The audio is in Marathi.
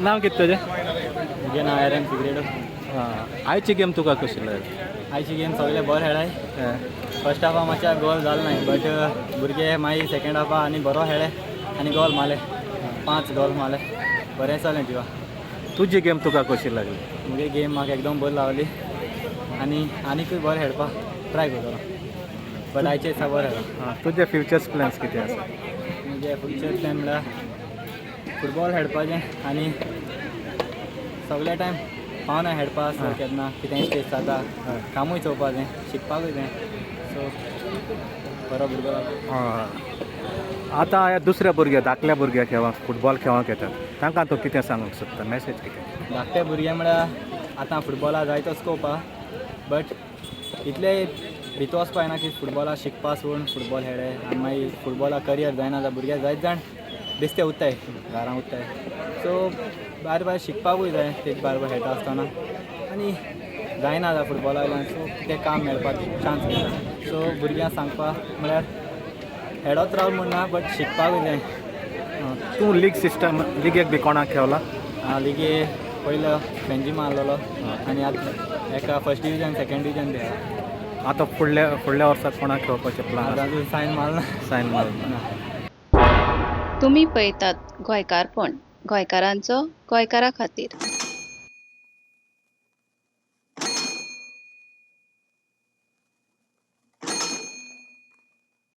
नाव कितें तुजें? म्हजें नांव एरन फिग्रेडो. आयची गेम तुका कशी लागली? आयची गेम सगळे बरो खेळाय. फर्स्ट हाफा मातशें गोल जालो नाय, बट भुरगे मागीर सेकंड हाफा आनी बरो खेळ्ळे आनी गोल मारले. 5 गोल मारले. बरें चलें तिवा. तुजी गेम तुका कशी लागली? मुगे गेम म्हाका एकदम बरी लागली आनीकूय बरें खेळपाक ट्राय करतलो. बट आयचे दिसा बरें खेळ्ळो. तुजे फ्युचर्स प्लॅन्स कितें आसा? मुगे फ्युचर प्लॅन म्हळ्यार फुटबॉल खेळपाचें आनी सगळे टायम पावना खेळपा सो केन्ना कितेंय स्टेज जाता कामूय चोवपाचें शिकपाकूय जाय. सो बरो भुरगो जालो. आतां ह्या दुसऱ्या भुरग्या धाकल्या भुरग्यां खेळाक फुटबॉल खेळाक येतात तांकां तूं कितें सांगूंक सोदता? मॅसेज कितें? धाकटे भुरगे म्हळ्यार आतां फुटबॉला जायतो स्कोप आहा, बट इतले भितर वचपा जायना की फुटबॉला शिकपा सोडून फुटबॉल खेळ्ळे आनी मागीर फुटबॉला करियर जायना जाल्यार भुरगे जायत जाण बेश्टे उरताय घरां उरताय. सो भायर भायर शिकपाकूय जाय तेज भायर भायर खेळटा आसतना आनी जायना जाल्यार फुटबॉला वयल्यान सो कितें काम मेळपाक चान्स मेळटा. सो भुरग्यांक सांगपा म्हळ्यार खेळत रावल म्हण ना, बट शिकपाकूय जाय. तूं लीग सिस्टम लिगेक बी कोणाक खेळला? लिगे पयलो बेंजिमा आहलोलो आनी आतां एका फर्स्ट डिविजन सेकंड डिविजन बी आहा. आतां फुडल्या वर्साक कोणाक खेळपाचें प्लान? अजून सायन मारना. सायन मारना. तुम्ही पळयतात गोंयकारपण, गोंयकारांचो गोंयकारा खातीर.